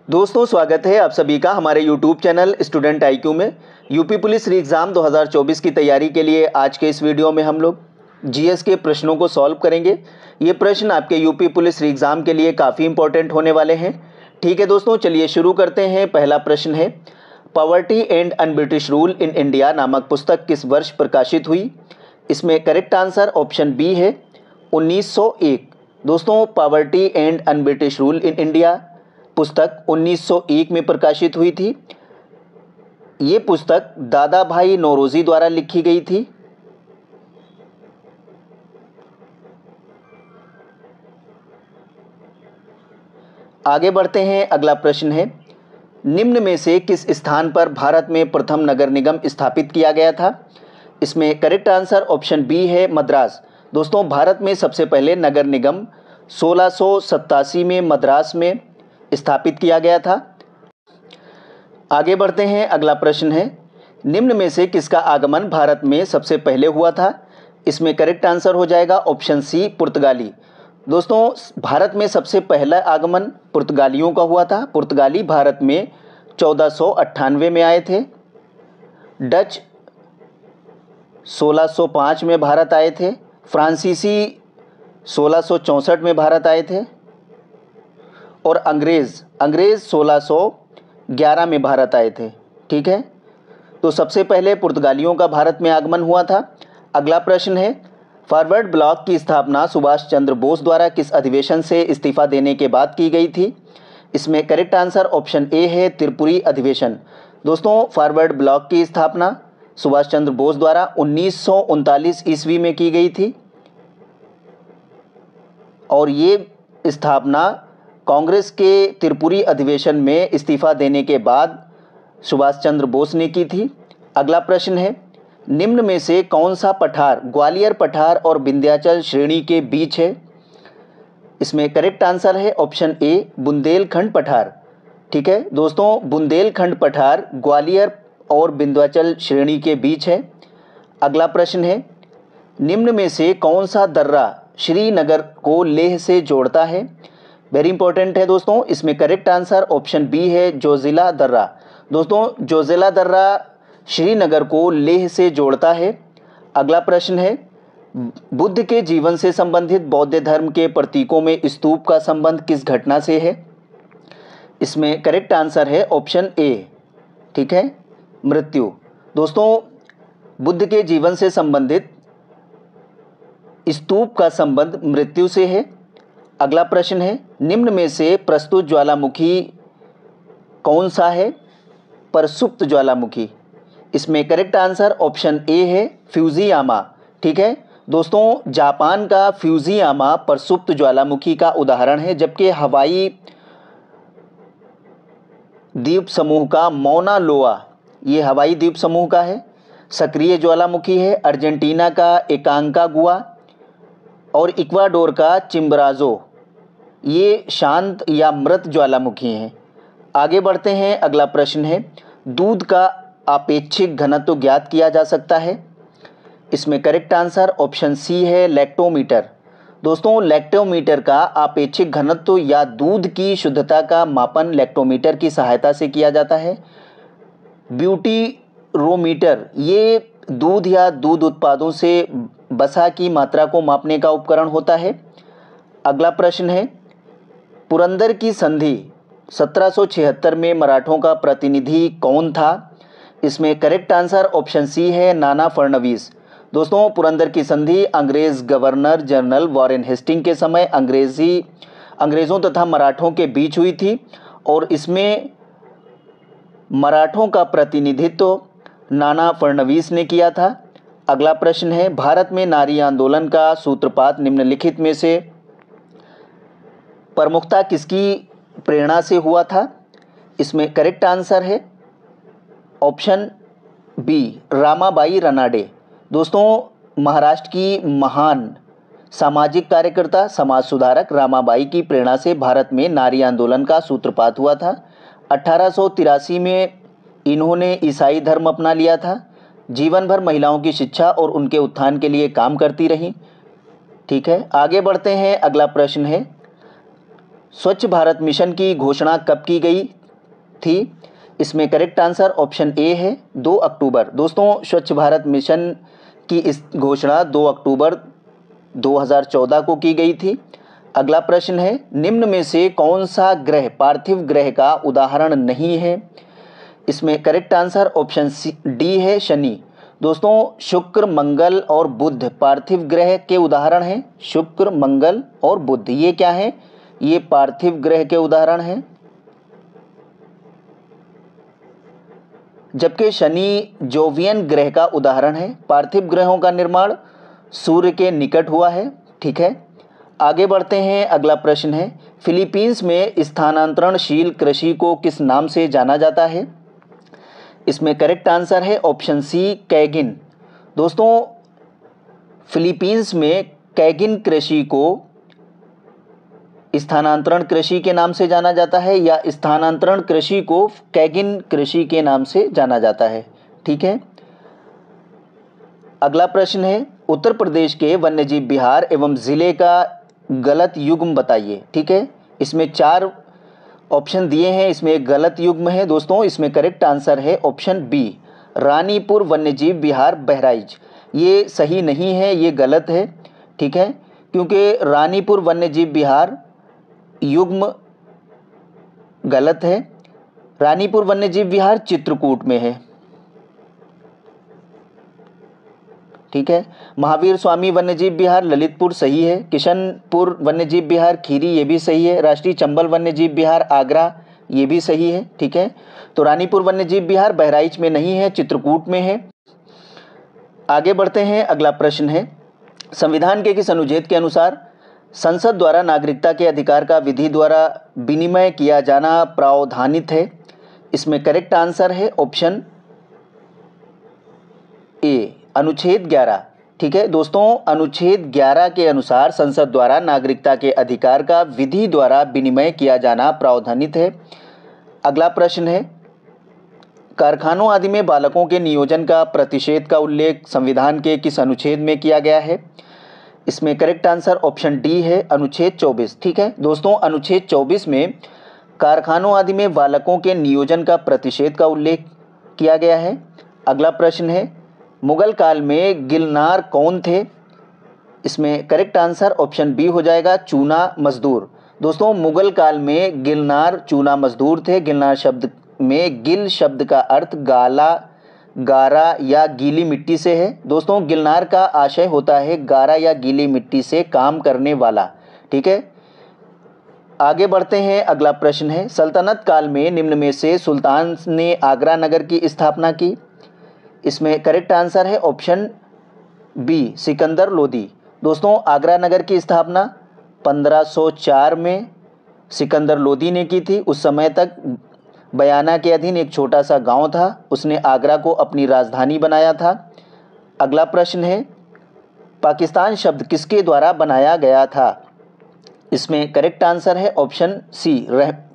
दोस्तों, स्वागत है आप सभी का हमारे YouTube चैनल स्टूडेंट IQ में। यूपी पुलिस री एग्ज़ाम 2024 की तैयारी के लिए आज के इस वीडियो में हम लोग जीएस के प्रश्नों को सॉल्व करेंगे। ये प्रश्न आपके यूपी पुलिस री एग्ज़ाम के लिए काफ़ी इंपॉर्टेंट होने वाले हैं। ठीक है दोस्तों, चलिए शुरू करते हैं। पहला प्रश्न है, poverty and un British rule in India नामक पुस्तक किस वर्ष प्रकाशित हुई? इसमें करेक्ट आंसर ऑप्शन बी है 1901। दोस्तों, poverty and un British rule in India पुस्तक 1901 में प्रकाशित हुई थी। ये पुस्तक दादा भाई नौरोजी द्वारा लिखी गई थी। आगे बढ़ते हैं। अगला प्रश्न है, निम्न में से किस स्थान पर भारत में प्रथम नगर निगम स्थापित किया गया था? इसमें करेक्ट आंसर ऑप्शन बी है मद्रास। दोस्तों, भारत में सबसे पहले नगर निगम 1687 में मद्रास में स्थापित किया गया था। आगे बढ़ते हैं। अगला प्रश्न है, निम्न में से किसका आगमन भारत में सबसे पहले हुआ था? इसमें करेक्ट आंसर हो जाएगा ऑप्शन सी पुर्तगाली। दोस्तों, भारत में सबसे पहला आगमन पुर्तगालियों का हुआ था। पुर्तगाली भारत में 1498 में आए थे। डच 1605 में भारत आए थे। फ्रांसीसी 1664 में भारत आए थे और अंग्रेज़ 1611 में भारत आए थे। ठीक है, तो सबसे पहले पुर्तगालियों का भारत में आगमन हुआ था। अगला प्रश्न है, फॉरवर्ड ब्लॉक की स्थापना सुभाष चंद्र बोस द्वारा किस अधिवेशन से इस्तीफा देने के बाद की गई थी? इसमें करेक्ट आंसर ऑप्शन ए है त्रिपुरी अधिवेशन। दोस्तों, फॉरवर्ड ब्लॉक की स्थापना सुभाष चंद्र बोस द्वारा 1939 ईस्वी में की गई थी और ये स्थापना कांग्रेस के त्रिपुरी अधिवेशन में इस्तीफा देने के बाद सुभाष चंद्र बोस ने की थी। अगला प्रश्न है, निम्न में से कौन सा पठार ग्वालियर पठार और विंध्याचल श्रेणी के बीच है? इसमें करेक्ट आंसर है ऑप्शन ए बुंदेलखंड पठार। ठीक है दोस्तों, बुंदेलखंड पठार ग्वालियर और विंध्याचल श्रेणी के बीच है। अगला प्रश्न है, निम्न में से कौन सा दर्रा श्रीनगर को लेह से जोड़ता है? वेरी इंपॉर्टेंट है दोस्तों, इसमें करेक्ट आंसर ऑप्शन बी है जोजिला दर्रा। दोस्तों, जोजिला दर्रा श्रीनगर को लेह से जोड़ता है। अगला प्रश्न है, बुद्ध के जीवन से संबंधित बौद्ध धर्म के प्रतीकों में स्तूप का संबंध किस घटना से है? इसमें करेक्ट आंसर है ऑप्शन ए। ठीक है, मृत्यु। दोस्तों, बुद्ध के जीवन से संबंधित स्तूप का संबंध मृत्यु से है। अगला प्रश्न है, निम्न में से प्रस्तुत ज्वालामुखी कौन सा है? प्रसुप्त ज्वालामुखी। इसमें करेक्ट आंसर ऑप्शन ए है फ्यूजियामा। ठीक है दोस्तों, जापान का फ्यूजियामा प्रसुप्त ज्वालामुखी का उदाहरण है, जबकि हवाई द्वीप समूह का मौना लोआ ये हवाई द्वीप समूह का है, सक्रिय ज्वालामुखी है। अर्जेंटीना का एकांकागुआ और इक्वाडोर का चिम्बराजो ये शांत या मृत ज्वालामुखी हैं। आगे बढ़ते हैं। अगला प्रश्न है, दूध का आपेक्षिक घनत्व ज्ञात किया जा सकता है? इसमें करेक्ट आंसर ऑप्शन सी है लैक्टोमीटर। दोस्तों, लैक्टोमीटर का आपेक्षिक घनत्व या दूध की शुद्धता का मापन लैक्टोमीटर की सहायता से किया जाता है। ब्यूटीरोमीटर ये दूध या दूध उत्पादों से वसा की मात्रा को मापने का उपकरण होता है। अगला प्रश्न है, पुरंदर की संधि 1776 में मराठों का प्रतिनिधि कौन था? इसमें करेक्ट आंसर ऑप्शन सी है नाना फडणवीस। दोस्तों, पुरंदर की संधि अंग्रेज गवर्नर जनरल वॉरेन हेस्टिंग के समय अंग्रेज़ों तथा मराठों के बीच हुई थी और इसमें मराठों का प्रतिनिधित्व नाना फडणवीस ने किया था। अगला प्रश्न है, भारत में नारी आंदोलन का सूत्रपात निम्नलिखित में से प्रमुखता किसकी प्रेरणा से हुआ था? इसमें करेक्ट आंसर है ऑप्शन बी रामाबाई रनाडे। दोस्तों, महाराष्ट्र की महान सामाजिक कार्यकर्ता समाज सुधारक रामाबाई की प्रेरणा से भारत में नारी आंदोलन का सूत्रपात हुआ था। 1883 में इन्होंने ईसाई धर्म अपना लिया था। जीवन भर महिलाओं की शिक्षा और उनके उत्थान के लिए काम करती रहीं। ठीक है, आगे बढ़ते हैं। अगला प्रश्न है, स्वच्छ भारत मिशन की घोषणा कब की गई थी? इसमें करेक्ट आंसर ऑप्शन ए है 2 अक्टूबर। दोस्तों स्वच्छ भारत मिशन की इस घोषणा 2 अक्टूबर 2014 को की गई थी। अगला प्रश्न है, निम्न में से कौन सा ग्रह पार्थिव ग्रह का उदाहरण नहीं है? इसमें करेक्ट आंसर ऑप्शन डी है शनि। दोस्तों शुक्र, मंगल और बुध पार्थिव ग्रह के उदाहरण हैं। शुक्र, मंगल और बुध ये क्या है? ये पार्थिव ग्रह के उदाहरण हैं। जबकि शनि जोवियन ग्रह का उदाहरण है। पार्थिव ग्रहों का निर्माण सूर्य के निकट हुआ है। ठीक है, आगे बढ़ते हैं। अगला प्रश्न है, फिलीपींस में स्थानांतरणशील कृषि को किस नाम से जाना जाता है? इसमें करेक्ट आंसर है ऑप्शन सी कैगिन। दोस्तों फिलीपींस में कैगिन कृषि को स्थानांतरण कृषि के नाम से जाना जाता है, या स्थानांतरण कृषि को कैगिन कृषि के नाम से जाना जाता है। ठीक है, अगला प्रश्न है, उत्तर प्रदेश के वन्यजीव विहार एवं जिले का गलत युग्म बताइए। ठीक है, इसमें 4 ऑप्शन दिए हैं, इसमें एक गलत युग्म है। दोस्तों इसमें करेक्ट आंसर है ऑप्शन बी रानीपुर वन्यजीव विहार बहराइच। ये सही नहीं है, ये गलत है। ठीक है, क्योंकि रानीपुर वन्यजीव विहार युग्म गलत है। रानीपुर वन्यजीव विहार चित्रकूट में है। ठीक है, महावीर स्वामी वन्यजीव विहार ललितपुर सही है। किशनपुर वन्यजीव विहार खीरी ये भी सही है। राष्ट्रीय चंबल वन्यजीव विहार आगरा ये भी सही है। ठीक है, तो रानीपुर वन्यजीव विहार बहराइच में नहीं है, चित्रकूट में है। आगे बढ़ते हैं। अगला प्रश्न है, संविधान के किस अनुच्छेद के अनुसार संसद द्वारा नागरिकता के अधिकार का विधि द्वारा विनिमय किया जाना प्रावधानित है? इसमें करेक्ट आंसर है ऑप्शन ए अनुच्छेद 11। ठीक है दोस्तों, अनुच्छेद 11 के अनुसार संसद द्वारा नागरिकता के अधिकार का विधि द्वारा विनिमय किया जाना प्रावधानित है। अगला प्रश्न है, कारखानों आदि में बालकों के नियोजन का प्रतिषेध का उल्लेख संविधान के किस अनुच्छेद में किया गया है? इसमें करेक्ट आंसर ऑप्शन डी है अनुच्छेद 24। ठीक है दोस्तों, अनुच्छेद 24 में कारखानों आदि में बालकों के नियोजन का प्रतिषेध का उल्लेख किया गया है। अगला प्रश्न है, मुगल काल में गिलनार कौन थे? इसमें करेक्ट आंसर ऑप्शन बी हो जाएगा चूना मजदूर। दोस्तों मुगल काल में गिलनार चूना मजदूर थे। गिलनार शब्द में गिल शब्द का अर्थ गाला, गारा या गीली मिट्टी से है। दोस्तों गिलनार का आशय होता है गारा या गीली मिट्टी से काम करने वाला। ठीक है, आगे बढ़ते हैं। अगला प्रश्न है, सल्तनत काल में निम्न में से सुल्तान ने आगरा नगर की स्थापना की? इसमें करेक्ट आंसर है ऑप्शन बी सिकंदर लोदी। दोस्तों आगरा नगर की स्थापना 1504 में सिकंदर लोदी ने की थी। उस समय तक बयाना के अधीन एक छोटा सा गांव था, उसने आगरा को अपनी राजधानी बनाया था। अगला प्रश्न है, पाकिस्तान शब्द किसके द्वारा बनाया गया था? इसमें करेक्ट आंसर है ऑप्शन सी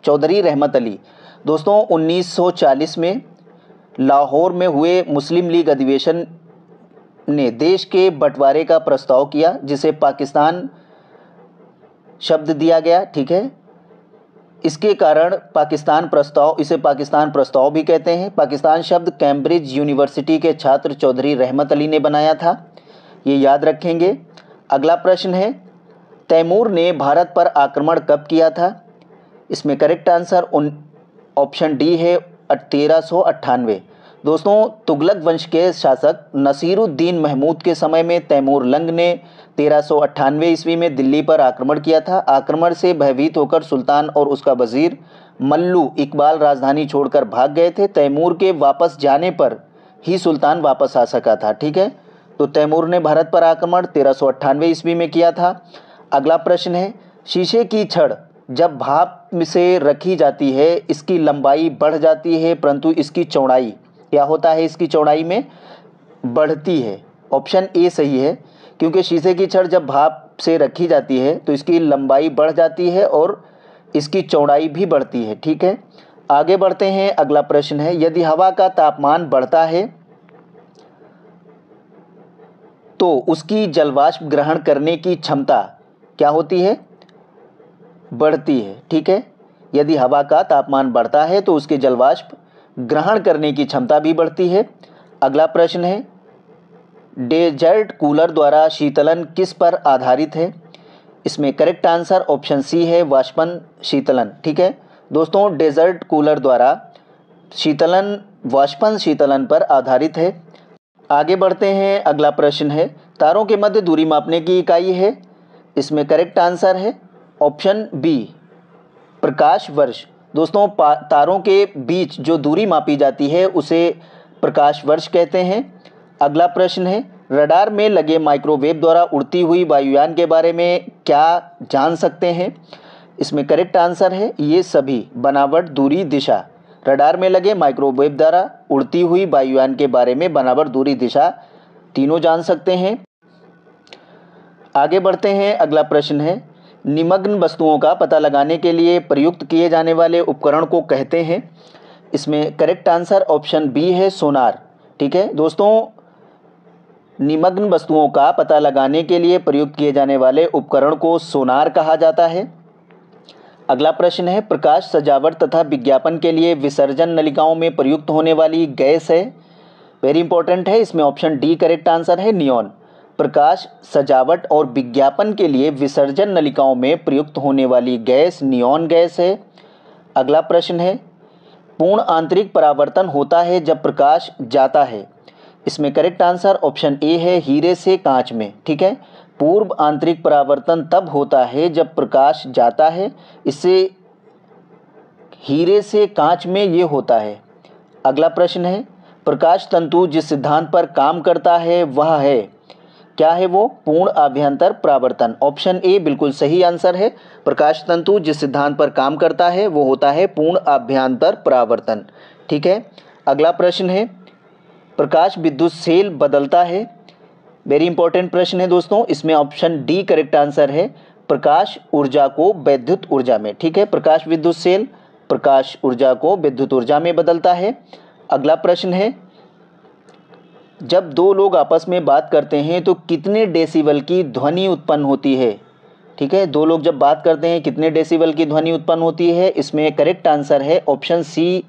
चौधरी रहमत अली। दोस्तों 1940 में लाहौर में हुए मुस्लिम लीग अधिवेशन ने देश के बंटवारे का प्रस्ताव किया, जिसे पाकिस्तान शब्द दिया गया। ठीक है, इसके कारण इसे पाकिस्तान प्रस्ताव भी कहते हैं। पाकिस्तान शब्द कैम्ब्रिज यूनिवर्सिटी के छात्र चौधरी रहमत अली ने बनाया था, ये याद रखेंगे। अगला प्रश्न है, तैमूर ने भारत पर आक्रमण कब किया था? इसमें करेक्ट आंसर ऑप्शन डी है 1398। दोस्तों तुगलक वंश के शासक नसीरुद्दीन महमूद के समय में तैमूर लंग ने 1398 ईस्वी में दिल्ली पर आक्रमण किया था। आक्रमण से भयभीत होकर सुल्तान और उसका वजीर मल्लू इकबाल राजधानी छोड़कर भाग गए थे। तैमूर के वापस जाने पर ही सुल्तान वापस आ सका था। ठीक है, तो तैमूर ने भारत पर आक्रमण 1398 ईस्वी में किया था। अगला प्रश्न है, शीशे की छड़ जब भाप से रखी जाती है इसकी लंबाई बढ़ जाती है, परंतु इसकी चौड़ाई क्या होता है? इसकी चौड़ाई में बढ़ती है। ऑप्शन ए सही है, क्योंकि शीशे की छड़ जब भाप से रखी जाती है तो इसकी लंबाई बढ़ जाती है और इसकी चौड़ाई भी बढ़ती है। ठीक है, आगे बढ़ते हैं। अगला प्रश्न है, यदि हवा का तापमान बढ़ता है तो उसकी जलवाष्प ग्रहण करने की क्षमता क्या होती है? बढ़ती है। ठीक है, यदि हवा का तापमान बढ़ता है तो उसके जलवाष्प ग्रहण करने की क्षमता भी बढ़ती है। अगला प्रश्न है, डेजर्ट कूलर द्वारा शीतलन किस पर आधारित है? इसमें करेक्ट आंसर ऑप्शन सी है, वाष्पन शीतलन। ठीक है दोस्तों, डेजर्ट कूलर द्वारा शीतलन वाष्पन शीतलन पर आधारित है। आगे बढ़ते हैं, अगला प्रश्न है, तारों के मध्य दूरी मापने की इकाई है। इसमें करेक्ट आंसर है ऑप्शन बी, प्रकाश वर्ष। दोस्तों, तारों के बीच जो दूरी मापी जाती है उसे प्रकाश वर्ष कहते हैं। अगला प्रश्न है, रडार में लगे माइक्रोवेव द्वारा उड़ती हुई वायुयान के बारे में क्या जान सकते हैं? इसमें करेक्ट आंसर है ये सभी, बनावट, दूरी, दिशा। रडार में लगे माइक्रोवेव द्वारा उड़ती हुई वायुयान के बारे में बनावट, दूरी, दिशा तीनों जान सकते हैं। आगे बढ़ते हैं, अगला प्रश्न है, निमग्न वस्तुओं का पता लगाने के लिए प्रयुक्त किए जाने वाले उपकरण को कहते हैं। इसमें करेक्ट आंसर ऑप्शन बी है, सोनार। ठीक है दोस्तों, निमग्न वस्तुओं का पता लगाने के लिए प्रयुक्त किए जाने वाले उपकरण को सोनार कहा जाता है। अगला प्रश्न है, प्रकाश सजावट तथा विज्ञापन के लिए विसर्जन नलिकाओं में प्रयुक्त होने वाली गैस है। वेरी इंपॉर्टेंट है, इसमें ऑप्शन डी करेक्ट आंसर है, नियॉन। प्रकाश सजावट और विज्ञापन के लिए विसर्जन नलिकाओं में प्रयुक्त होने वाली गैस नियॉन गैस है। अगला प्रश्न है, पूर्ण आंतरिक परावर्तन होता है जब प्रकाश जाता है। इसमें करेक्ट आंसर ऑप्शन ए है, हीरे से कांच में। ठीक है, पूर्व आंतरिक परावर्तन तब होता है जब प्रकाश जाता है, इससे हीरे से कांच में ये होता है। अगला प्रश्न है, प्रकाश तंतु जिस सिद्धांत पर काम करता है वह है, क्या है वो? पूर्ण आभ्यंतर परावर्तन। ऑप्शन ए बिल्कुल सही आंसर है, प्रकाश तंतु जिस सिद्धांत पर काम करता है वो होता है पूर्ण आभ्यंतर परावर्तन। ठीक है, अगला प्रश्न है, प्रकाश विद्युत सेल बदलता है। वेरी इंपॉर्टेंट प्रश्न है दोस्तों, इसमें ऑप्शन डी करेक्ट आंसर है, प्रकाश ऊर्जा को वैद्युत ऊर्जा में। ठीक है, प्रकाश विद्युत सेल प्रकाश ऊर्जा को विद्युत ऊर्जा में बदलता है। अगला प्रश्न है, जब दो लोग आपस में बात करते हैं तो कितने डेसिबल की ध्वनि उत्पन्न होती है? ठीक है, दो लोग जब बात करते हैं कितने डेसिबल की ध्वनि उत्पन्न होती है? इसमें करेक्ट आंसर है ऑप्शन सी,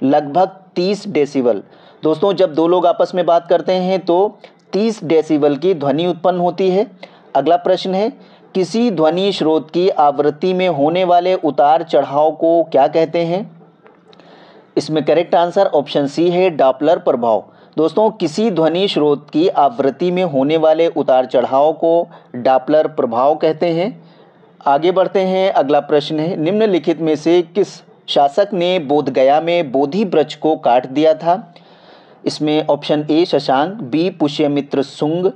लगभग 30 डेसिबल। दोस्तों, जब दो लोग आपस में बात करते हैं तो 30 डेसिबल की ध्वनि उत्पन्न होती है। अगला प्रश्न है, किसी ध्वनि स्रोत की आवृत्ति में होने वाले उतार चढ़ाव को क्या कहते हैं? इसमें करेक्ट आंसर ऑप्शन सी है, डॉपलर प्रभाव। दोस्तों, किसी ध्वनि स्रोत की आवृत्ति में होने वाले उतार चढ़ाव को डॉपलर प्रभाव कहते हैं। आगे बढ़ते हैं, अगला प्रश्न है, निम्नलिखित में से किस शासक ने बोधगया में बोधि वृक्ष को काट दिया था? इसमें option A Shashank, B Pushyamitra Shunga,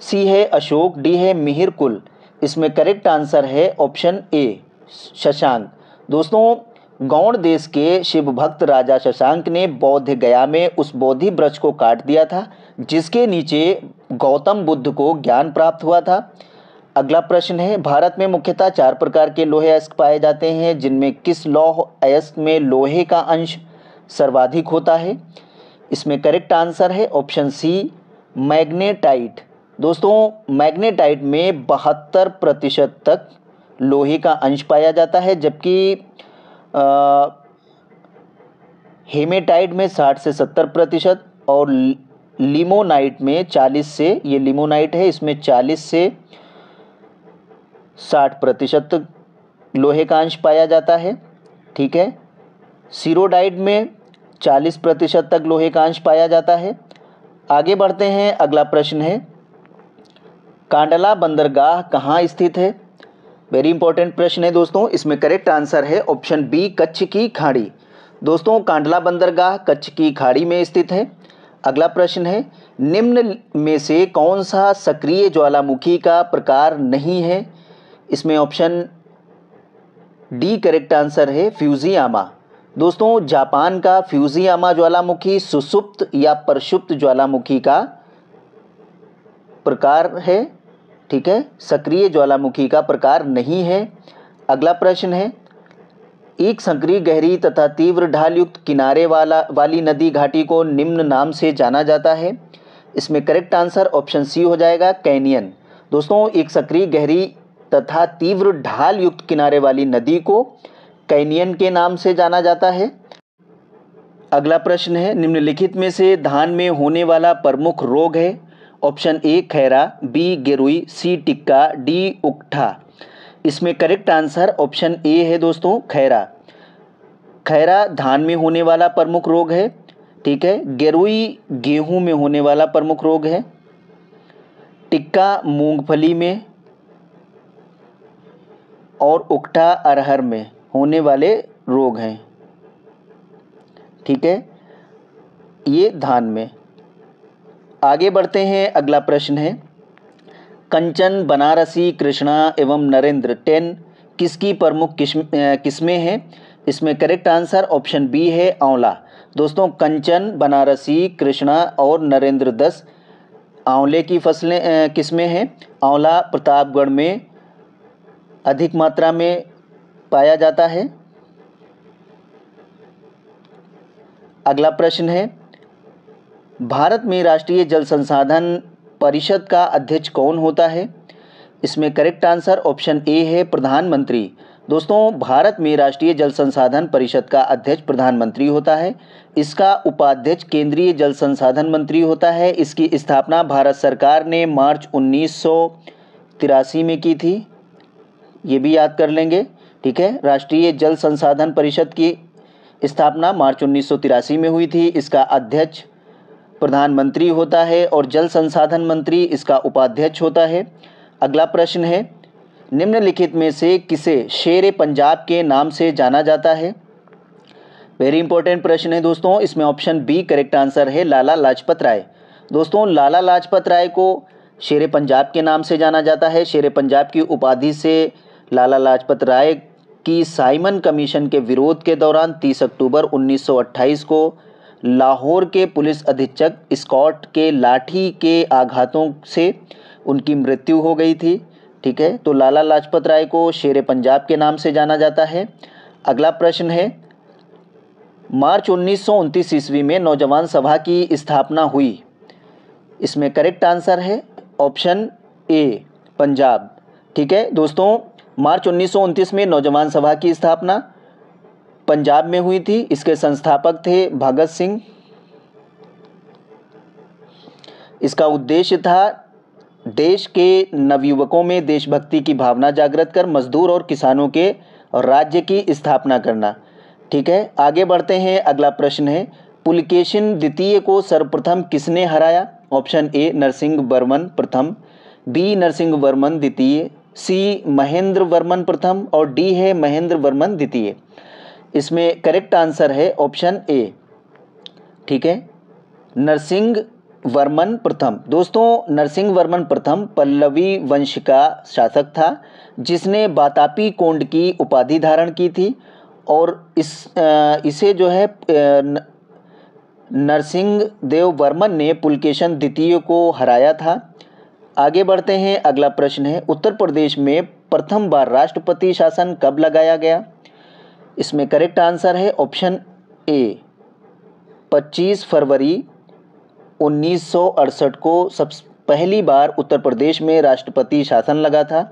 C है अशोक, डी है मिहिर कुल। इसमें करेक्ट आंसर है ऑप्शन ए शशांक। दोस्तों, गौड़ देश के शिव भक्त राजा शशांक ने बोध गया में उस बोधि वृक्ष को काट दिया था जिसके नीचे गौतम बुद्ध को ज्ञान प्राप्त हुआ था। अगला प्रश्न है, भारत में मुख्यतः 4 प्रकार के लोहे अयस्क पाए जाते हैं, जिनमें किस लौह अयस्क में लोहे का अंश सर्वाधिक होता है? इसमें करेक्ट आंसर है ऑप्शन सी, मैग्नेटाइट। दोस्तों, मैग्नेटाइट में 72% तक लोहे का अंश पाया जाता है, जबकि हेमेटाइट में 60 से 70% और लिमोनाइट में 40 से, ये लिमोनाइट है, इसमें 40 से 60% तक लोहे का अंश पाया जाता है। ठीक है, सिरोडाइट में 40% तक लोहे का अंश पाया जाता है। आगे बढ़ते हैं, अगला प्रश्न है, कांडला बंदरगाह कहाँ स्थित है? वेरी इंपॉर्टेंट प्रश्न है दोस्तों, इसमें करेक्ट आंसर है ऑप्शन बी, कच्छ की खाड़ी। दोस्तों, कांडला बंदरगाह कच्छ की खाड़ी में स्थित है। अगला प्रश्न है, निम्न में से कौन सा सक्रिय ज्वालामुखी का प्रकार नहीं है? इसमें ऑप्शन डी करेक्ट आंसर है, फ्यूजियामा। दोस्तों, जापान का फ्यूजियामा ज्वालामुखी सुषुप्त या प्रक्षुप्त ज्वालामुखी का प्रकार है। ठीक है, सक्रिय ज्वालामुखी का प्रकार नहीं है। अगला प्रश्न है, एक संकरी, गहरी तथा तीव्र ढाल युक्त किनारे वाली नदी घाटी को निम्न नाम से जाना जाता है। इसमें करेक्ट आंसर ऑप्शन सी हो जाएगा, कैनियन। दोस्तों, एक संकरी, गहरी तथा तीव्र ढाल युक्त किनारे वाली नदी को कैनियन के नाम से जाना जाता है। अगला प्रश्न है, निम्नलिखित में से धान में होने वाला प्रमुख रोग है? ऑप्शन ए खैरा, बी गेरुई, सी टिक्का, डी उकठा। इसमें करेक्ट आंसर ऑप्शन ए है दोस्तों, खैरा। खैरा धान में होने वाला प्रमुख रोग है। ठीक है, गेरुई गेहूं में होने वाला प्रमुख रोग है। टिक्का मूंगफली में और उकठा अरहर में होने वाले रोग हैं। ठीक है, ये धान में। आगे बढ़ते हैं, अगला प्रश्न है, कंचन, बनारसी, कृष्णा एवं नरेंद्र 10 किसकी प्रमुख किस्में हैं? इसमें करेक्ट आंसर ऑप्शन बी है, आंवला। दोस्तों कंचन, बनारसी, कृष्णा और नरेंद्र 10 आंवले की फसलें किस्में हैं। आंवला प्रतापगढ़ में अधिक मात्रा में पाया जाता है। अगला प्रश्न है, भारत में राष्ट्रीय जल संसाधन परिषद का अध्यक्ष कौन होता है? इसमें करेक्ट आंसर ऑप्शन ए है, प्रधानमंत्री। दोस्तों भारत में राष्ट्रीय जल संसाधन परिषद का अध्यक्ष प्रधानमंत्री होता है। इसका उपाध्यक्ष केंद्रीय जल संसाधन मंत्री होता है। इसकी स्थापना भारत सरकार ने मार्च 1983 में की थी, ये भी याद कर लेंगे। ठीक है, राष्ट्रीय जल संसाधन परिषद की स्थापना मार्च 1983 में हुई थी। इसका अध्यक्ष प्रधानमंत्री होता है और जल संसाधन मंत्री इसका उपाध्यक्ष होता है। अगला प्रश्न है, निम्नलिखित में से किसे शेर पंजाब के नाम से जाना जाता है? वेरी इंपॉर्टेंट प्रश्न है दोस्तों। इसमें ऑप्शन बी करेक्ट आंसर है, लाला लाजपत राय। दोस्तों लाला लाजपत राय को शेर पंजाब के नाम से जाना जाता है। शेर पंजाब की उपाधि से लाला लाजपत राय की साइमन कमीशन के विरोध के दौरान 30 अक्टूबर 1928 को लाहौर के पुलिस अधीक्षक स्कॉट के लाठी के आघातों से उनकी मृत्यु हो गई थी। ठीक है, तो लाला लाजपत राय को शेर पंजाब के नाम से जाना जाता है। अगला प्रश्न है, मार्च 1929 ईस्वी में नौजवान सभा की स्थापना हुई। इसमें करेक्ट आंसर है ऑप्शन ए, पंजाब। ठीक है दोस्तों, मार्च 1929 में नौजवान सभा की स्थापना पंजाब में हुई थी। इसके संस्थापक थे भगत सिंह। इसका उद्देश्य था देश के नवयुवकों में देशभक्ति की भावना जागृत कर मजदूर और किसानों के राज्य की स्थापना करना। ठीक है, आगे बढ़ते हैं। अगला प्रश्न है, पुलकेशिन द्वितीय को सर्वप्रथम किसने हराया? ऑप्शन ए नरसिंह वर्मन प्रथम, बी नरसिंह वर्मन द्वितीय, सी महेंद्र वर्मन प्रथम और डी है महेंद्र वर्मन द्वितीय। इसमें करेक्ट आंसर है ऑप्शन ए। ठीक है, नरसिंह वर्मन प्रथम। दोस्तों नरसिंह वर्मन प्रथम पल्लवी वंश का शासक था जिसने बातापी कोंड की उपाधि धारण की थी और इसे जो है नरसिंह देव वर्मन ने पुलकेशिन द्वितीय को हराया था। आगे बढ़ते हैं, अगला प्रश्न है, उत्तर प्रदेश में प्रथम बार राष्ट्रपति शासन कब लगाया गया? इसमें करेक्ट आंसर है ऑप्शन ए, 25 फरवरी 1968 को पहली बार उत्तर प्रदेश में राष्ट्रपति शासन लगा था।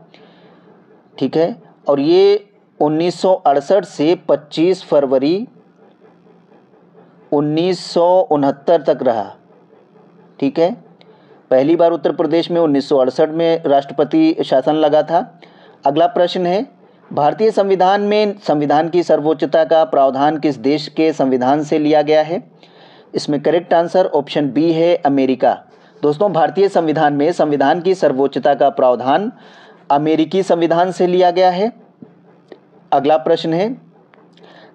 ठीक है, और ये 1968 से 25 फरवरी 1969 तक रहा। ठीक है, पहली बार उत्तर प्रदेश में 1968 में राष्ट्रपति शासन लगा था। अगला प्रश्न है, भारतीय संविधान में संविधान की सर्वोच्चता का प्रावधान किस देश के संविधान से लिया गया है? इसमें करेक्ट आंसर ऑप्शन बी है, अमेरिका। दोस्तों भारतीय संविधान में संविधान की सर्वोच्चता का प्रावधान अमेरिकी संविधान से लिया गया है। अगला प्रश्न है,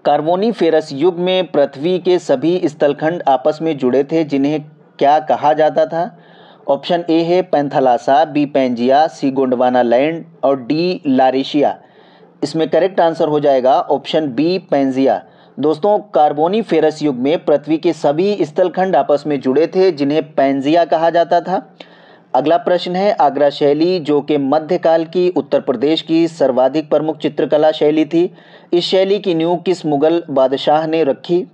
कार्बोनिफेरस युग में पृथ्वी के सभी स्थलखंड आपस में जुड़े थे जिन्हें क्या कहा जाता था? ऑप्शन ए है पैंथालासा, बी पैंजिया, सी गोंडवाना लैंड और डी लारेशिया। इसमें करेक्ट आंसर हो जाएगा ऑप्शन बी पैंजिया। दोस्तों कार्बोनिफेरस युग में पृथ्वी के सभी स्थलखंड आपस में जुड़े थे जिन्हें पैंजिया कहा जाता था। अगला प्रश्न है, आगरा शैली जो कि मध्यकाल की उत्तर प्रदेश की सर्वाधिक प्रमुख चित्रकला शैली थी, इस शैली की नींव किस मुगल बादशाह ने रखी?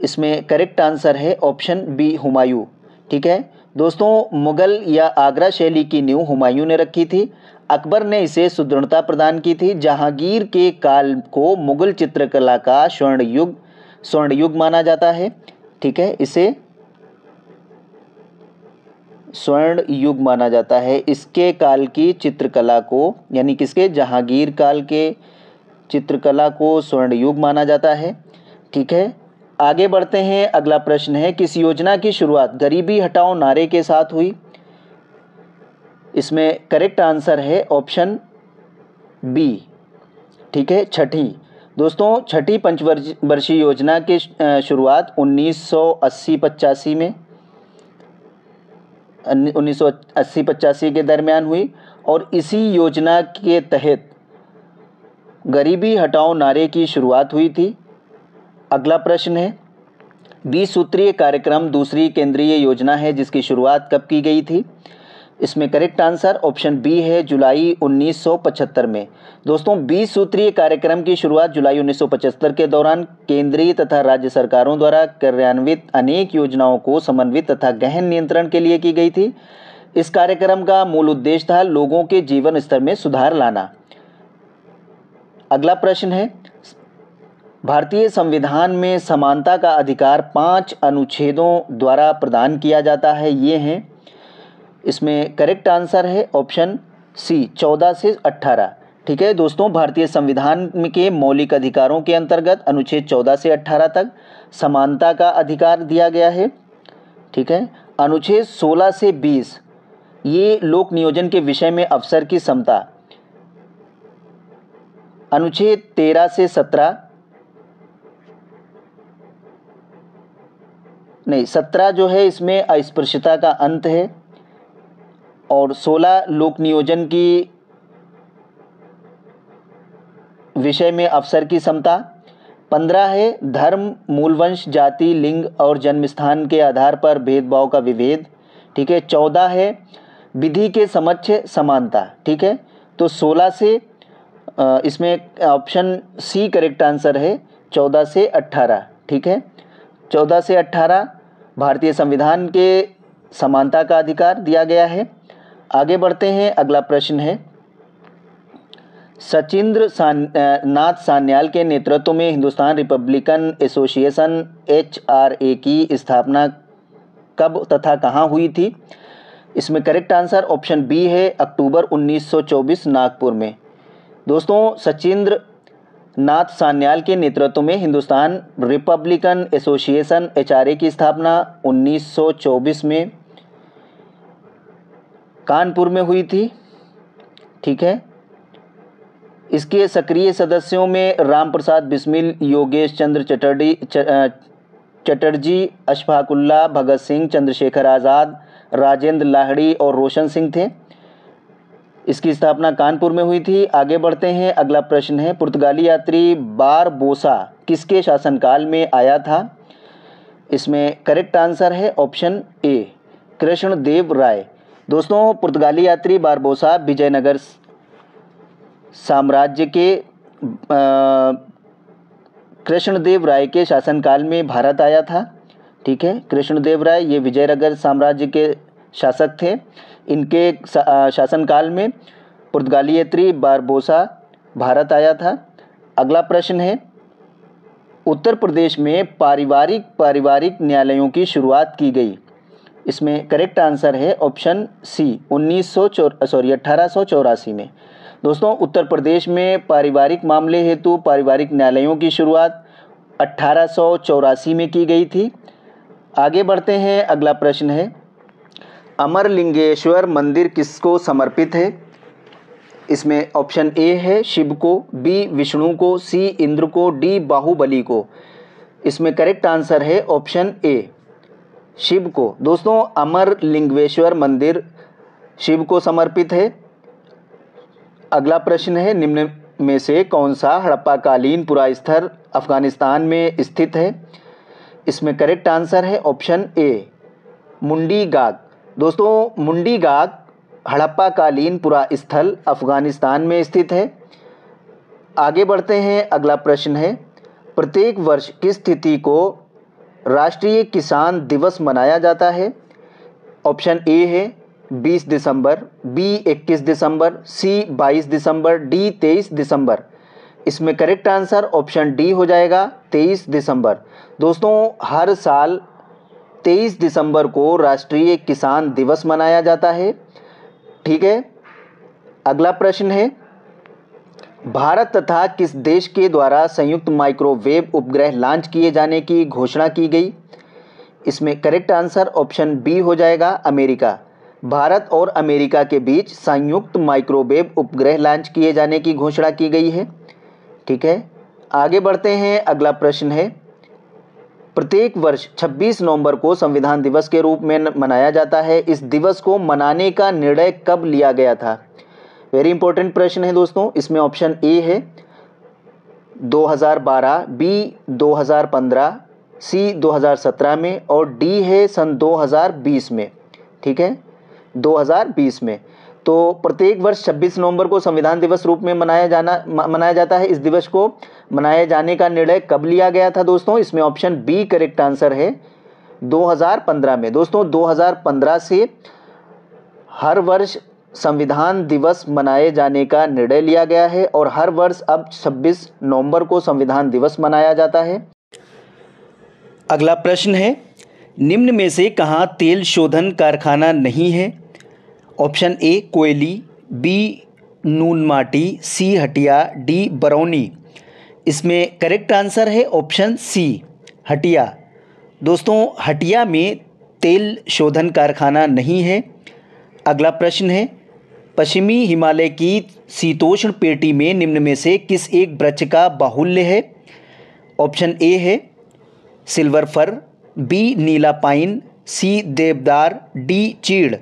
इसमें करेक्ट आंसर है ऑप्शन बी, हुमायूं। ठीक है दोस्तों, मुगल या आगरा शैली की नींव हुमायूं ने रखी थी। अकबर ने इसे सुदृढ़ता प्रदान की थी। जहांगीर के काल को मुगल चित्रकला का स्वर्ण युग माना जाता है। ठीक है, इसे स्वर्ण युग माना जाता है। इसके काल की चित्रकला को, यानी किसके, जहांगीर काल के चित्रकला को स्वर्ण युग माना जाता है। ठीक है, आगे बढ़ते हैं। अगला प्रश्न है, किस योजना की शुरुआत गरीबी हटाओ नारे के साथ हुई? इसमें करेक्ट आंसर है ऑप्शन बी। ठीक है, छठी। दोस्तों, छठी पंचवर्षीय योजना की शुरुआत 1980-85 में 1980-85 के दरमियान हुई और इसी योजना के तहत गरीबी हटाओ नारे की शुरुआत हुई थी। अगला प्रश्न है, 20 सूत्रीय कार्यक्रम दूसरी केंद्रीय योजना है जिसकी शुरुआत कब की गई थी? इसमें करेक्ट आंसर ऑप्शन बी है, जुलाई 1975 में। दोस्तों, 20 सूत्रीय कार्यक्रम की शुरुआत जुलाई 1975 के दौरान केंद्रीय तथा राज्य सरकारों द्वारा कार्यान्वित अनेक योजनाओं को समन्वित तथा गहन नियंत्रण के लिए की गई थी। इस कार्यक्रम का मूल उद्देश्य था लोगों के जीवन स्तर में सुधार लाना। अगला प्रश्न है, भारतीय संविधान में समानता का अधिकार 5 अनुच्छेदों द्वारा प्रदान किया जाता है। ये हैं, इसमें करेक्ट आंसर है ऑप्शन सी, 14 से 18। ठीक है दोस्तों, भारतीय संविधान के मौलिक अधिकारों के अंतर्गत अनुच्छेद 14 से 18 तक समानता का अधिकार दिया गया है। ठीक है, अनुच्छेद 16 से 20 ये लोक नियोजन के विषय में अफसर की समता। अनुच्छेद 13 से 17 नहीं, 17 जो है इसमें अस्पृश्यता का अंत है और 16 लोक नियोजन की विषय में अफसर की समता। 15 है धर्म, मूलवंश, जाति, लिंग और जन्म स्थान के आधार पर भेदभाव का विभेद। ठीक है, 14 है विधि के समक्ष समानता। ठीक है, तो 16 से इसमें ऑप्शन सी करेक्ट आंसर है, 14 से 18। ठीक है, 14 से 18 भारतीय संविधान के समानता का अधिकार दिया गया है। आगे बढ़ते हैं। अगला प्रश्न है, सचिंद्र नाथ सान्याल के नेतृत्व में हिंदुस्तान रिपब्लिकन एसोसिएशन HRA की स्थापना कब तथा कहाँ हुई थी? इसमें करेक्ट आंसर ऑप्शन बी है, अक्टूबर 1924 नागपुर में। दोस्तों, सचिंद्र नाथ सान्याल के नेतृत्व में हिंदुस्तान रिपब्लिकन एसोसिएशन HRA की स्थापना 1924 में कानपुर में हुई थी। ठीक है, इसके सक्रिय सदस्यों में राम प्रसाद बिस्मिल, योगेश चंद्र चटर्जी, अशफाक उल्लाह, भगत सिंह, चंद्रशेखर आज़ाद, राजेंद्र लाहिड़ी और रोशन सिंह थे। इसकी स्थापना कानपुर में हुई थी। आगे बढ़ते हैं। अगला प्रश्न है, पुर्तगाली यात्री बारबोसा किसके शासनकाल में आया था? इसमें करेक्ट आंसर है ऑप्शन ए, कृष्णदेव राय। दोस्तों, पुर्तगाली यात्री बारबोसा विजयनगर साम्राज्य के कृष्णदेव राय के शासनकाल में भारत आया था। ठीक है, कृष्णदेव राय ये विजयनगर साम्राज्य के शासक थे। इनके शासनकाल में पुर्तगाली यात्री बारबोसा भारत आया था। अगला प्रश्न है, उत्तर प्रदेश में पारिवारिक न्यायालयों की शुरुआत की गई। इसमें करेक्ट आंसर है ऑप्शन सी, 1884 में। दोस्तों, उत्तर प्रदेश में पारिवारिक मामले हेतु पारिवारिक न्यायालयों की शुरुआत 1884 में की गई थी। आगे बढ़ते हैं। अगला प्रश्न है, अमरलिंगेश्वर मंदिर किसको समर्पित है? इसमें ऑप्शन ए है शिव को, बी विष्णु को, सी इंद्र को, डी बाहुबली को। इसमें करेक्ट आंसर है ऑप्शन ए, शिव को। दोस्तों, अमरलिंगेश्वर मंदिर शिव को समर्पित है। अगला प्रश्न है, निम्न में से कौन सा हड़प्पाकालीन पुरास्थल अफगानिस्तान में स्थित है? इसमें करेक्ट आंसर है ऑप्शन ए, मुंडी गाग। दोस्तों, मुंडी गाग हड़प्पाकालीन पुरास्थल अफगानिस्तान में स्थित है। आगे बढ़ते हैं। अगला प्रश्न है, प्रत्येक वर्ष किस तिथि को राष्ट्रीय किसान दिवस मनाया जाता है? ऑप्शन ए है 20 दिसंबर, बी 21 दिसंबर, सी 22 दिसंबर, डी 23 दिसंबर। इसमें करेक्ट आंसर ऑप्शन डी हो जाएगा 23 दिसंबर। दोस्तों हर साल 23 दिसंबर को राष्ट्रीय किसान दिवस मनाया जाता है। ठीक है, अगला प्रश्न है, भारत तथा किस देश के द्वारा संयुक्त माइक्रोवेव उपग्रह लॉन्च किए जाने की घोषणा की गई? इसमें करेक्ट आंसर ऑप्शन बी हो जाएगा अमेरिका। भारत और अमेरिका के बीच संयुक्त माइक्रोवेव उपग्रह लॉन्च किए जाने की घोषणा की गई है। ठीक है, आगे बढ़ते हैं। अगला प्रश्न है, प्रत्येक वर्ष 26 नवंबर को संविधान दिवस के रूप में मनाया जाता है। इस दिवस को मनाने का निर्णय कब लिया गया था? वेरी इंपॉर्टेंट प्रश्न है दोस्तों। इसमें ऑप्शन ए है 2012, बी 2015, सी 2017 में और डी है सन 2020 में। ठीक है, 2020 में। तो प्रत्येक वर्ष 26 नवंबर को संविधान दिवस रूप में मनाया जाता है। इस दिवस को मनाए जाने का निर्णय कब लिया गया था दोस्तों? इसमें ऑप्शन बी करेक्ट आंसर है 2015 में। दोस्तों 2015 से हर वर्ष संविधान दिवस मनाए जाने का निर्णय लिया गया है और हर वर्ष अब 26 नवंबर को संविधान दिवस मनाया जाता है। अगला प्रश्न है, निम्न में से कहाँ तेल शोधन कारखाना नहीं है? ऑप्शन ए कोयली, बी नून माटी, सी हटिया, डी बरौनी। इसमें करेक्ट आंसर है ऑप्शन सी हटिया। दोस्तों हटिया में तेल शोधन कारखाना नहीं है। अगला प्रश्न है, पश्चिमी हिमालय की शीतोष्ण पेटी में निम्न में से किस एक वृक्ष का बाहुल्य है? ऑप्शन ए है सिल्वर फर, बी नीला पाइन, सी देवदार, डी चीड़।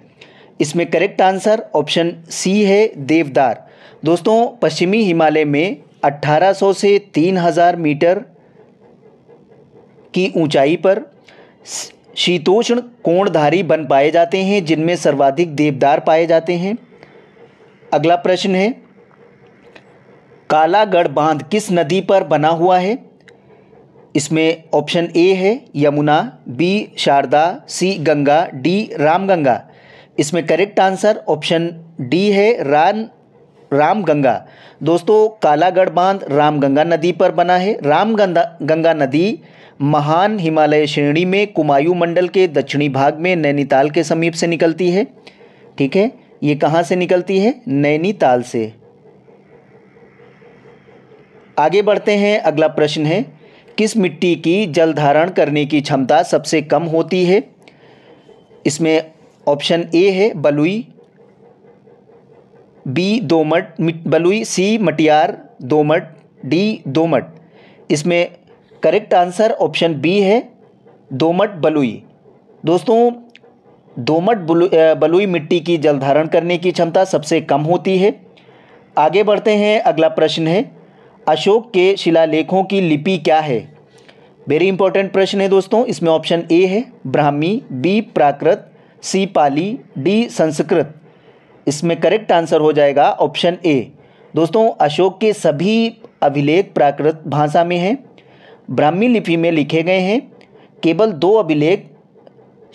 इसमें करेक्ट आंसर ऑप्शन सी है देवदार। दोस्तों पश्चिमी हिमालय में 1800 से 3000 मीटर की ऊंचाई पर शीतोष्ण कोणधारी वन पाए जाते हैं, जिनमें सर्वाधिक देवदार पाए जाते हैं। अगला प्रश्न है, कालागढ़ बांध किस नदी पर बना हुआ है? इसमें ऑप्शन ए है यमुना, बी शारदा, सी गंगा, डी रामगंगा। इसमें करेक्ट आंसर ऑप्शन डी है रामगंगा। दोस्तों कालागढ़ बांध रामगंगा नदी पर बना है। रामगंगा नदी महान हिमालय श्रेणी में कुमायूं मंडल के दक्षिणी भाग में नैनीताल के समीप से निकलती है। ठीक है, ये कहाँ से निकलती है? नैनीताल से। आगे बढ़ते हैं। अगला प्रश्न है, किस मिट्टी की जल धारण करने की क्षमता सबसे कम होती है? इसमें ऑप्शन ए है बलुई, बी दोमट बलुई, सी मटियार दोमट, डी दोमट। इसमें करेक्ट आंसर ऑप्शन बी है दोमट बलुई। दोस्तों दोमट बलुई मिट्टी की जल धारण करने की क्षमता सबसे कम होती है। आगे बढ़ते हैं। अगला प्रश्न है, अशोक के शिलालेखों की लिपि क्या है? वेरी इंपॉर्टेंट प्रश्न है दोस्तों। इसमें ऑप्शन ए है ब्राह्मी, बी प्राकृत, सी पाली, डी संस्कृत। इसमें करेक्ट आंसर हो जाएगा ऑप्शन ए। दोस्तों अशोक के सभी अभिलेख प्राकृत भाषा में हैं, ब्राह्मी लिपि में लिखे गए हैं। केवल 2 अभिलेख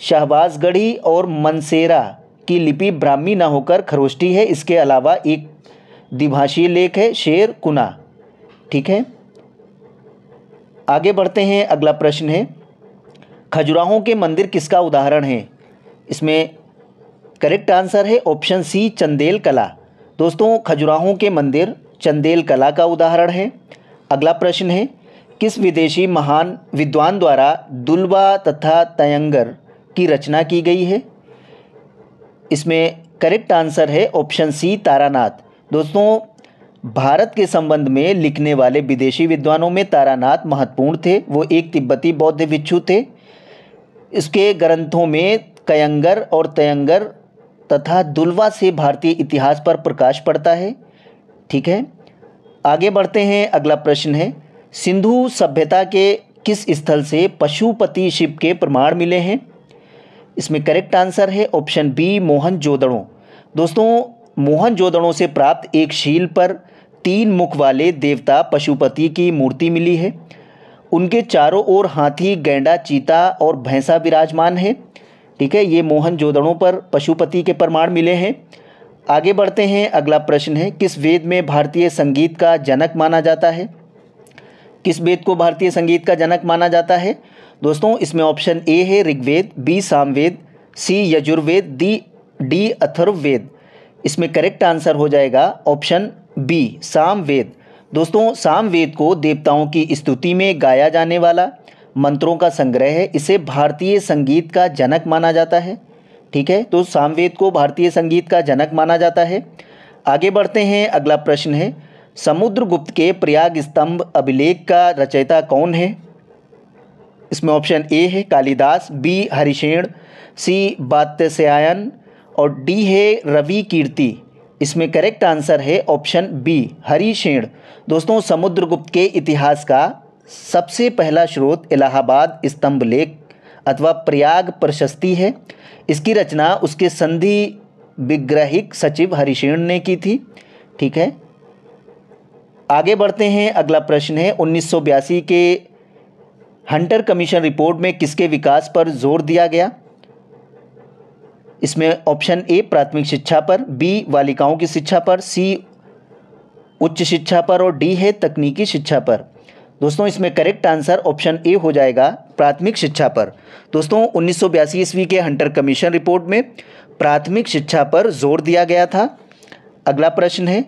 शाहबाजगढ़ी और मनसेरा की लिपि ब्राह्मी न होकर खरोष्टी है। इसके अलावा एक द्विभाषीय लेख है शेर कुना। ठीक है, आगे बढ़ते हैं। अगला प्रश्न है, खजुराहों के मंदिर किसका उदाहरण है? इसमें करेक्ट आंसर है ऑप्शन सी चंदेल कला। दोस्तों खजुराहों के मंदिर चंदेल कला का उदाहरण है। अगला प्रश्न है, किस विदेशी महान विद्वान द्वारा दुल्बा तथा तयंगर की रचना की गई है? इसमें करेक्ट आंसर है ऑप्शन सी तारानाथ। दोस्तों भारत के संबंध में लिखने वाले विदेशी विद्वानों में तारानाथ महत्वपूर्ण थे। वो एक तिब्बती बौद्ध भिक्षु थे। इसके ग्रंथों में कयंगर और तयंगर तथा दुल्वा से भारतीय इतिहास पर प्रकाश पड़ता है। ठीक है, आगे बढ़ते हैं। अगला प्रश्न है, सिंधु सभ्यता के किस स्थल से पशुपति शिव के प्रमाण मिले हैं? इसमें करेक्ट आंसर है ऑप्शन बी मोहनजोदड़ो। दोस्तों मोहनजोदड़ो से प्राप्त एक शील पर 3 मुख वाले देवता पशुपति की मूर्ति मिली है। उनके चारों ओर हाथी, गैंडा, चीता और भैंसा विराजमान है। ठीक है, ये मोहनजोदड़ो पर पशुपति के प्रमाण मिले हैं। आगे बढ़ते हैं, अगला प्रश्न है, किस वेद में भारतीय संगीत का जनक माना जाता है? किस वेद को भारतीय संगीत का जनक माना जाता है? दोस्तों इसमें ऑप्शन ए है ऋग्वेद, बी सामवेद, सी यजुर्वेद, डी अथर्ववेद। इसमें करेक्ट आंसर हो जाएगा ऑप्शन बी सामवेद। दोस्तों सामवेद को देवताओं की स्तुति में गाया जाने वाला मंत्रों का संग्रह है, इसे भारतीय संगीत का जनक माना जाता है। ठीक है, तो सामवेद को भारतीय संगीत का जनक माना जाता है। आगे बढ़ते हैं, अगला प्रश्न है, समुद्रगुप्त के प्रयाग स्तंभ अभिलेख का रचयिता कौन है? इसमें ऑप्शन ए है कालिदास, बी हरिशेन, सी वात्स्यायन और डी है रवि कीर्ति। इसमें करेक्ट आंसर है ऑप्शन बी हरिशेन। दोस्तों समुद्रगुप्त के इतिहास का सबसे पहला स्रोत इलाहाबाद स्तंभ लेख अथवा प्रयाग प्रशस्ति है। इसकी रचना उसके संधि विग्रहिक सचिव हरिशेन ने की थी। ठीक है, आगे बढ़ते हैं, अगला प्रश्न है, 1982 के हंटर कमीशन रिपोर्ट में किसके विकास पर जोर दिया गया? इसमें ऑप्शन ए प्राथमिक शिक्षा पर, बी बालिकाओं की शिक्षा पर, सी उच्च शिक्षा पर और डी है तकनीकी शिक्षा पर। दोस्तों इसमें करेक्ट आंसर ऑप्शन ए हो जाएगा प्राथमिक शिक्षा पर। दोस्तों 1982 ईस्वी के हंटर कमीशन रिपोर्ट में प्राथमिक शिक्षा पर जोर दिया गया था। अगला प्रश्न है,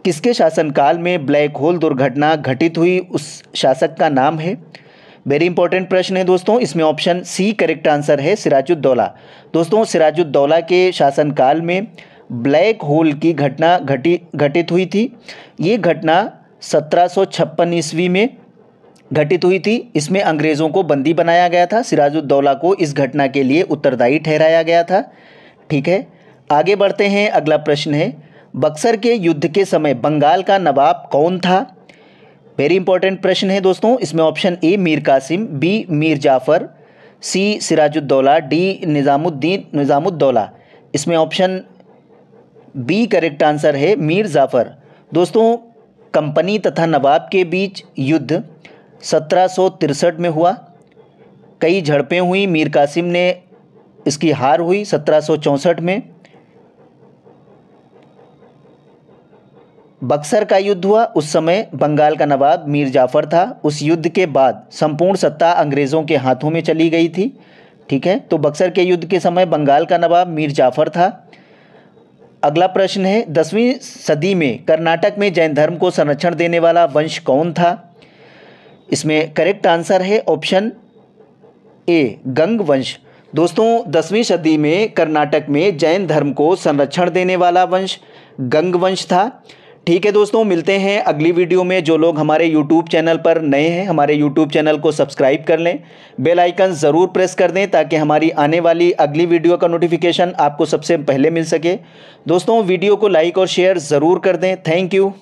किसके शासनकाल में ब्लैक होल दुर्घटना घटित हुई, उस शासक का नाम है? वेरी इंपॉर्टेंट प्रश्न है दोस्तों। इसमें ऑप्शन सी करेक्ट आंसर है सिराजुद्दौला। दोस्तों सिराजुद्दौला के शासनकाल में ब्लैक होल की घटना घटित हुई थी। ये घटना 1756 ईस्वी में घटित हुई थी। इसमें अंग्रेज़ों को बंदी बनाया गया था। सिराजुद्दौला को इस घटना के लिए उत्तरदायी ठहराया गया था। ठीक है, आगे बढ़ते हैं, अगला प्रश्न है, बक्सर के युद्ध के समय बंगाल का नवाब कौन था? वेरी इंपॉर्टेंट प्रश्न है दोस्तों। इसमें option A Mir Qasim, B Mir Jafar, C Sirajuddaulah, D Nizamuddaulah. इसमें ऑप्शन बी करेक्ट आंसर है मीर जाफ़र। दोस्तों कंपनी तथा नवाब के बीच युद्ध 1763 में हुआ। कई झड़पें हुई, मीर कासिम ने इसकी हार हुई 1764 में। बक्सर का युद्ध हुआ, उस समय बंगाल का नवाब मीर जाफ़र था। उस युद्ध के बाद संपूर्ण सत्ता अंग्रेज़ों के हाथों में चली गई थी। ठीक है, तो बक्सर के युद्ध के समय बंगाल का नवाब मीर जाफ़र था। अगला प्रश्न है, 10वीं सदी में कर्नाटक में जैन धर्म को संरक्षण देने वाला वंश कौन था? इसमें करेक्ट आंसर है ऑप्शन ए गंग वंश। दोस्तों 10वीं सदी में कर्नाटक में जैन धर्म को संरक्षण देने वाला वंश गंग वंश था। ठीक है दोस्तों, मिलते हैं अगली वीडियो में। जो लोग हमारे YouTube चैनल पर नए हैं, हमारे YouTube चैनल को सब्सक्राइब कर लें, बेल आइकन ज़रूर प्रेस कर दें ताकि हमारी आने वाली अगली वीडियो का नोटिफिकेशन आपको सबसे पहले मिल सके। दोस्तों वीडियो को लाइक और शेयर ज़रूर कर दें। Thank you.